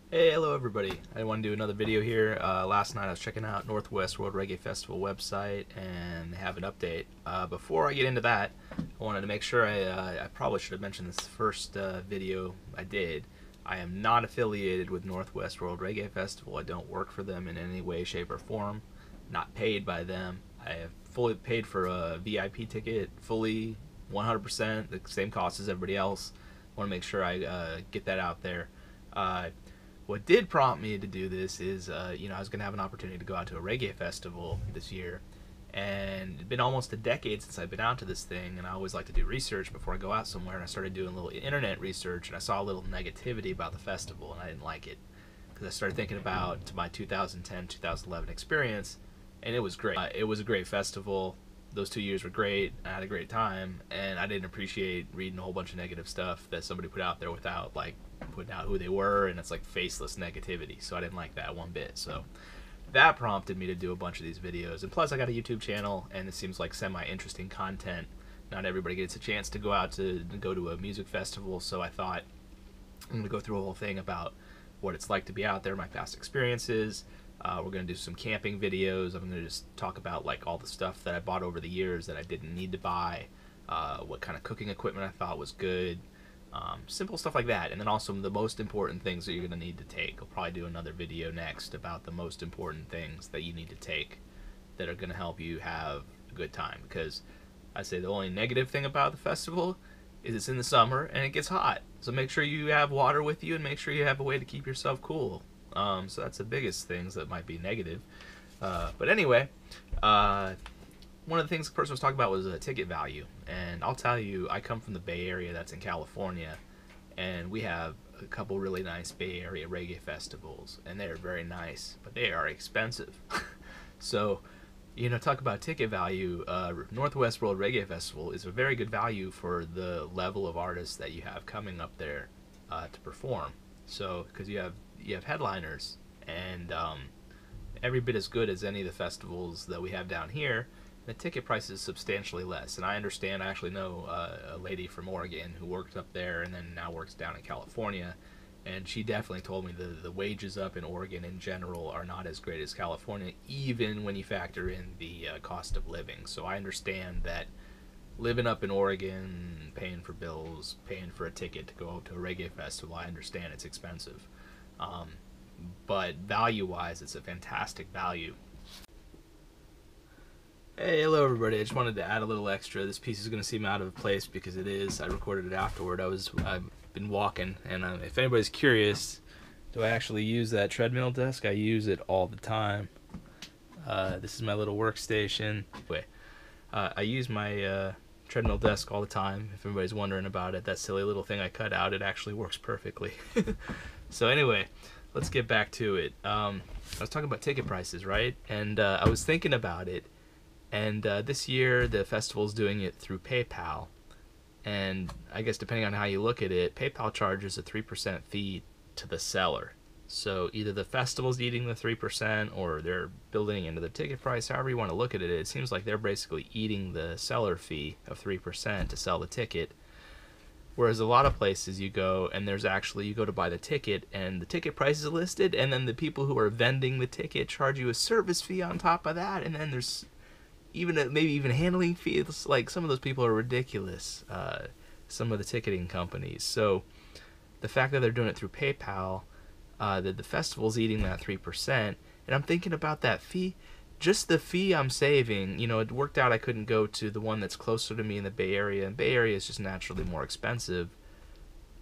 Hey, hello everybody. I want to do another video here. Last night I was checking out Northwest World Reggae Festival website and they have an update. Before I get into that, I wanted to make sure I probably should have mentioned this first video I did. I am not affiliated with Northwest World Reggae Festival. I don't work for them in any way, shape, or form. Not paid by them. I have fully paid for a VIP ticket, fully 100%, the same cost as everybody else. I want to make sure I get that out there. What did prompt me to do this is, I was going to have an opportunity to go out to a reggae festival this year, and it's been almost a decade since I've been out to this thing, and I always like to do research before I go out somewhere, and I started doing a little internet research, and I saw a little negativity about the festival, and I didn't like it, because I started thinking about my 2010-2011 experience, and it was great. It was a great festival. Those 2 years were great. I had a great time, and I didn't appreciate reading a whole bunch of negative stuff that somebody put out there without putting out who they were, and it's like faceless negativity. So I didn't like that one bit. So that prompted me to do a bunch of these videos, and plus I got a YouTube channel, and it seems like semi-interesting content. Not everybody gets a chance to go to a music festival, so I thought I'm gonna go through a whole thing about what it's like to be out there, my past experiences. We're going to do some camping videos. I'm going to just talk about like all the stuff that I bought over the years that I didn't need to buy, what kind of cooking equipment I thought was good, simple stuff like that. And then also the most important things that you're going to need to take. I'll probably do another video next about the most important things that you need to take that are going to help you have a good time. Because I say the only negative thing about the festival is it's in the summer and it gets hot. So make sure you have water with you and make sure you have a way to keep yourself cool. So that's the biggest things that might be negative. But anyway, one of the things the person was talking about was ticket value. And I'll tell you, I come from the Bay Area, that's in California, and we have a couple really nice Bay Area reggae festivals, and they're very nice, but they are expensive. So, talk about ticket value. Northwest World Reggae Festival is a very good value for the level of artists that you have coming up there to perform. So, because you have headliners, and every bit as good as any of the festivals that we have down here, the ticket price is substantially less. And I understand, I actually know a lady from Oregon who worked up there and then now works down in California, and she definitely told me the wages up in Oregon in general are not as great as California, even when you factor in the cost of living. So I understand that living up in Oregon, paying for bills, paying for a ticket to go out to a reggae festival, I understand it's expensive. But value-wise, it's a fantastic value. Hey, hello everybody. I just wanted to add a little extra. This piece is going to seem out of place because it is. I recorded it afterward. I've been walking, and if anybody's curious, do I actually use that treadmill desk? I use it all the time. This is my little workstation. Wait, I use my treadmill desk all the time. If anybody's wondering about it, that silly little thing I cut out, it actually works perfectly. So anyway, let's get back to it. I was talking about ticket prices, right? And I was thinking about it, and this year the festival's doing it through PayPal, and I guess depending on how you look at it, PayPal charges a 3% fee to the seller. So either the festival's eating the 3% or they're building into the ticket price. However you want to look at it, it seems like they're basically eating the seller fee of 3% to sell the ticket. Whereas a lot of places you go and you go to buy the ticket and the ticket price is listed, and then the people who are vending the ticket charge you a service fee on top of that, and then there's maybe even handling fees. Like, some of those people are ridiculous, some of the ticketing companies. So the fact that they're doing it through PayPal, that the festival's eating that 3%, and I'm thinking about that fee. Just the fee I'm saving, it worked out I couldn't go to the one that's closer to me in the Bay Area, and Bay Area is just naturally more expensive.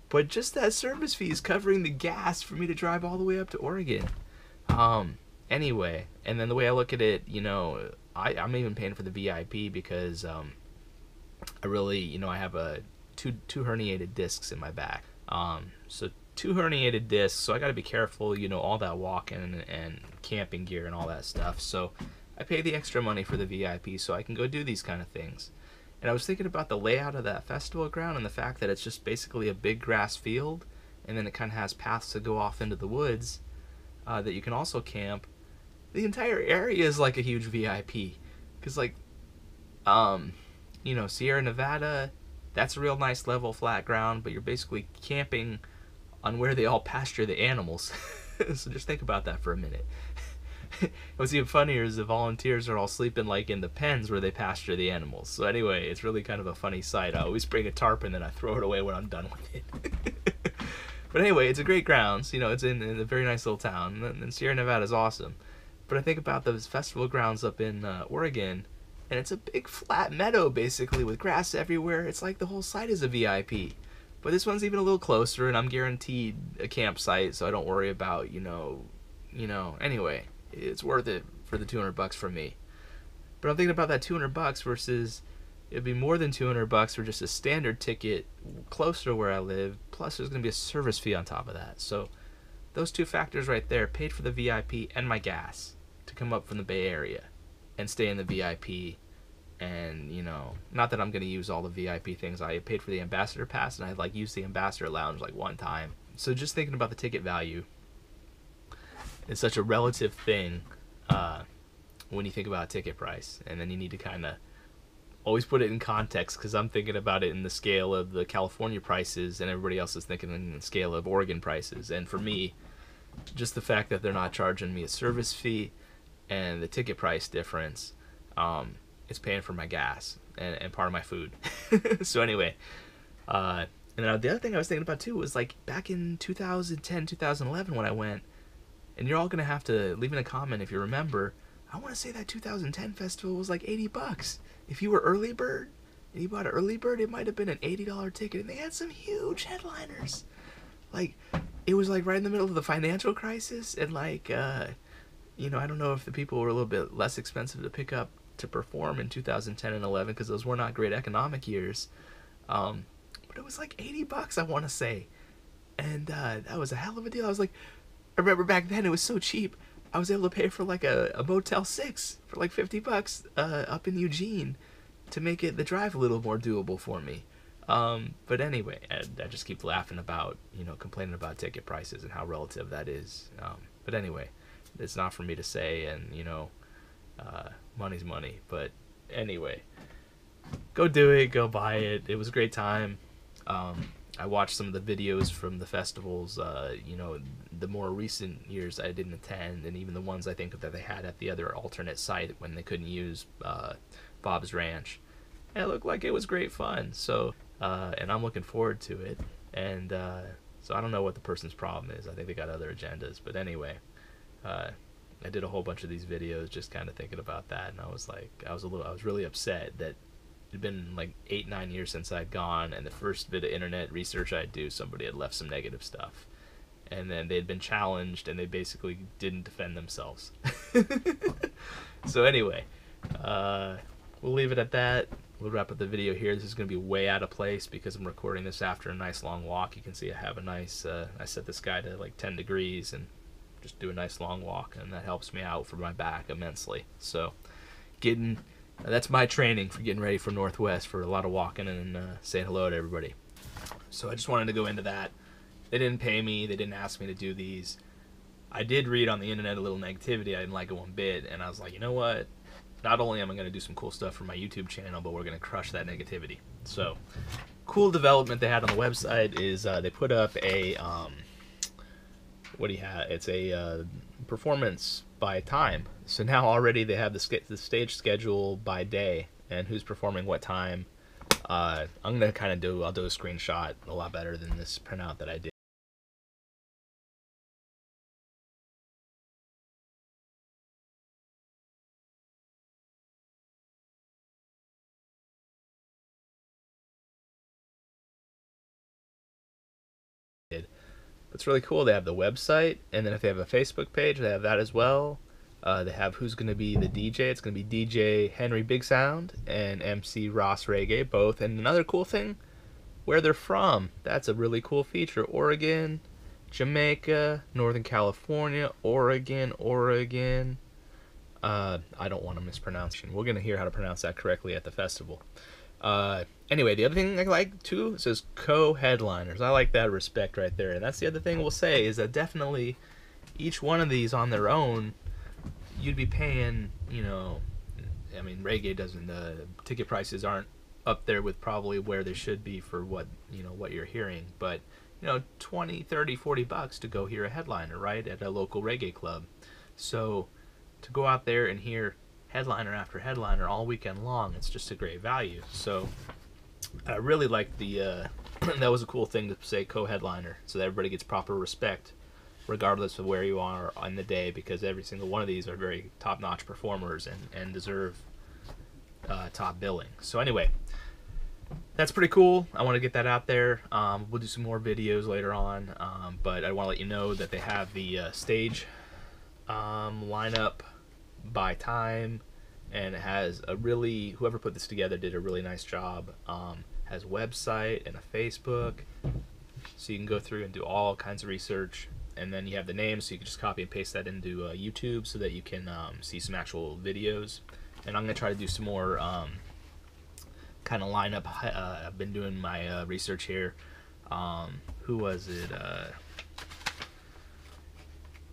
But just that service fee is covering the gas for me to drive all the way up to Oregon. Anyway, and then the way I look at it, I'm even paying for the VIP because I really, I have two herniated discs in my back. So 2 herniated discs, so I got to be careful, all that walking and camping gear and all that stuff. So I pay the extra money for the VIP so I can go do these kind of things. And I was thinking about the layout of that festival ground and the fact that it's just basically a big grass field, and then it kind of has paths to go off into the woods that you can also camp. The entire area is like a huge VIP, because Sierra Nevada, that's a real nice level flat ground, but you're basically camping on where they all pasture the animals. So just think about that for a minute. What's even funnier is the volunteers are all sleeping like in the pens where they pasture the animals. So anyway, it's really kind of a funny sight. I always bring a tarp and then I throw it away when I'm done with it. But anyway, it's a great grounds. You know, it's in a very nice little town, and Sierra Nevada is awesome. But I think about those festival grounds up in Oregon, and it's a big flat meadow basically with grass everywhere. It's like the whole site is a VIP. But this one's even a little closer, and I'm guaranteed a campsite, so I don't worry about, anyway, it's worth it for the $200 from me. But I'm thinking about that $200 versus it'd be more than $200 for just a standard ticket closer to where I live, plus there's going to be a service fee on top of that. So those two factors right there paid for the VIP and my gas to come up from the Bay Area and stay in the VIP. And, not that I'm going to use all the VIP things. I paid for the ambassador pass, and I used the ambassador lounge one time. So just thinking about the ticket value, it's such a relative thing when you think about ticket price. And then you need to kind of always put it in context, because I'm thinking about it in the scale of the California prices, and everybody else is thinking in the scale of Oregon prices. And for me, just the fact that they're not charging me a service fee and the ticket price difference, it's paying for my gas and part of my food. So anyway, and the other thing I was thinking about too was back in 2010, 2011 when I went, and you're all going to have to leave in a comment if you remember, I want to say that 2010 festival was $80. If you were early bird and you bought an early bird, it might have been an $80 ticket, and they had some huge headliners. It was right in the middle of the financial crisis, and I don't know if the people were a little bit less expensive to pick up to perform in 2010 and 11 because those were not great economic years, but it was $80 I want to say, and that was a hell of a deal. I remember back then it was so cheap, I was able to pay for a Motel 6 for $50 up in Eugene to make the drive a little more doable for me. But anyway, I just keep laughing about complaining about ticket prices and how relative that is. But anyway, it's not for me to say, and money's money. But anyway, go do it, go buy it. It was a great time. I watched some of the videos from the festivals, the more recent years I didn't attend, and even the ones I think that they had at the other alternate site when they couldn't use Bob's Ranch. And it looked like it was great fun. So, and I'm looking forward to it. And so I don't know what the person's problem is. I think they got other agendas. But anyway, I did a whole bunch of these videos just kind of thinking about that, and I was really upset that it'd been 8-9 years since I'd gone, and the first bit of internet research I'd do, somebody had left some negative stuff, and then they'd been challenged, and they basically didn't defend themselves. So anyway, we'll leave it at that. We'll wrap up the video here. This is going to be way out of place because I'm recording this after a nice long walk. You can see I have a nice, I set this guy to 10 degrees and just do a nice long walk, and that helps me out for my back immensely. So that's my training for getting ready for Northwest, for a lot of walking and saying hello to everybody. So I just wanted to go into that. They didn't pay me, they didn't ask me to do these. I did read on the internet a little negativity. I didn't like it one bit, and I was like, you know what, not only am I going to do some cool stuff for my YouTube channel, but we're going to crush that negativity. So cool development they had on the website is they put up a what do you have? It's a performance by time. So now already they have the stage schedule by day and who's performing what time. I'm gonna I'll do a screenshot a lot better than this printout that I did. It's really cool. They have the website, and then if they have a Facebook page, they have that as well. They have who's going to be the DJ. It's going to be DJ Henry Big Sound and MC Ross Reggae, both. And another cool thing, where they're from. That's a really cool feature. Oregon, Jamaica, Northern California, Oregon. I don't want to mispronounce it. We're going to hear how to pronounce that correctly at the festival. Anyway, the other thing I like too, it says co-headliners. I like that respect right there. And that's the other thing we'll say, is that definitely each one of these on their own, you'd be paying, I mean, Reggae doesn't, ticket prices aren't up there with probably where they should be for what, what you're hearing. But, $20, $30, $40 to go hear a headliner, right, at a local reggae club. So to go out there and hear headliner after headliner all weekend long, it's just a great value. So I really like the that was a cool thing to say, co-headliner, so that everybody gets proper respect regardless of where you are on the day, because every single one of these are very top-notch performers and deserve top billing. So anyway, that's pretty cool. I want to get that out there. We'll do some more videos later on, but I want to let you know that they have the stage lineup by time, and it has a really, whoever put this together did a really nice job. Has a website and a Facebook, so you can go through and do all kinds of research, and then you have the names, so you can just copy and paste that into YouTube so that you can see some actual videos. And I'm going to try to do some more kind of lineup. I've been doing my research here. Who was it?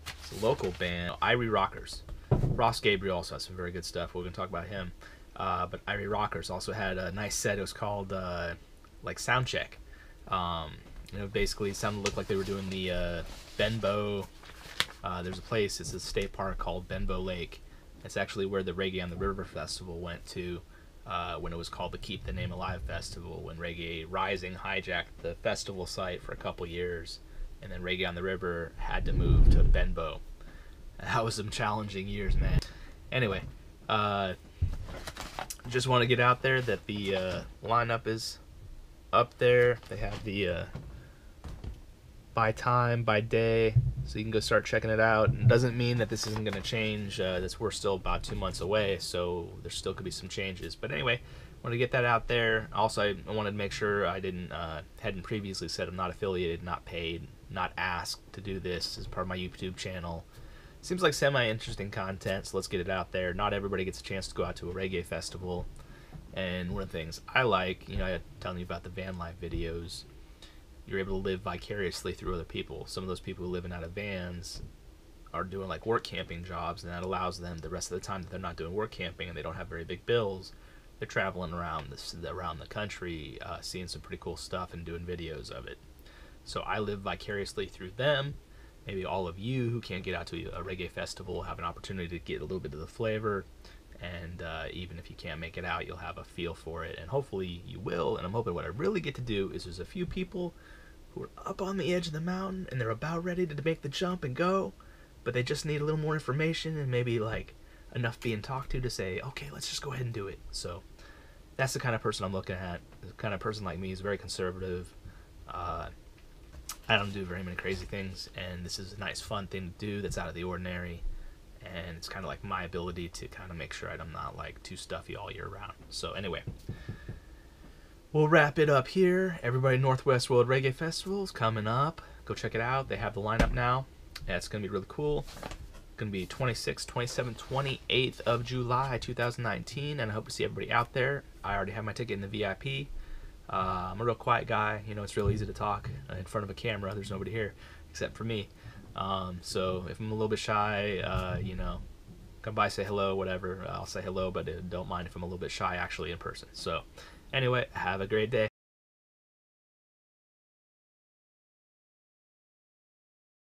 It's a local band, Irie Rockers. Ross Gabriel also has some very good stuff. We're going to talk about him. But Irie Rockers also had a nice set. It was called like Soundcheck. Basically it sounded like they were doing the Benbow. There's a place, it's a state park called Benbow Lake. It's actually where the Reggae on the River Festival went to when it was called the Keep the Name Alive Festival, when Reggae Rising hijacked the festival site for a couple years, and then Reggae on the River had to move to Benbow. That was some challenging years, man. Anyway, just want to get out there that the lineup is up there. They have the by time, by day, so you can go start checking it out. It doesn't mean that this isn't going to change. We're still about 2 months away, so there still could be some changes. But anyway, I want to get that out there. Also, I wanted to make sure I hadn't previously said I'm not affiliated, not paid, not asked to do this as part of my YouTube channel. Seems like semi-interesting content, so let's get it out there. Not everybody gets a chance to go out to a reggae festival, and one of the things I like, I telling you about the van life videos, you're able to live vicariously through other people. Some of those people who living out of vans are doing like work camping jobs, and that allows them the rest of the time that they're not doing work camping and they don't have very big bills, they're traveling around the country, seeing some pretty cool stuff and doing videos of it. So I live vicariously through them. Maybe all of you who can't get out to a reggae festival have an opportunity to get a little bit of the flavor, and even if you can't make it out, you'll have a feel for it, and hopefully you will. And I'm hoping what I really get to do is there's a few people who are up on the edge of the mountain and they're about ready to make the jump and go, but they just need a little more information and maybe like enough being talked to say, okay, let's just go ahead and do it. So that's the kind of person I'm looking at. The kind of person like me is very conservative. I don't do very many crazy things, and this is a nice fun thing to do that's out of the ordinary, and it's kind of like my ability to kind of make sure I'm not like too stuffy all year round. So anyway, we'll wrap it up here. Everybody, Northwest World Reggae Festival is coming up. Go check it out. They have the lineup now. Yeah, it's going to be really cool. It's going to be 26th, 27th, 28th of July 2019, and I hope to see everybody out there. I already have my ticket in the VIP. I'm a real quiet guy. It's real easy to talk in front of a camera. There's nobody here except for me. So if I'm a little bit shy, come by, say hello, whatever. I'll say hello, but don't mind if I'm a little bit shy actually in person. So anyway, have a great day.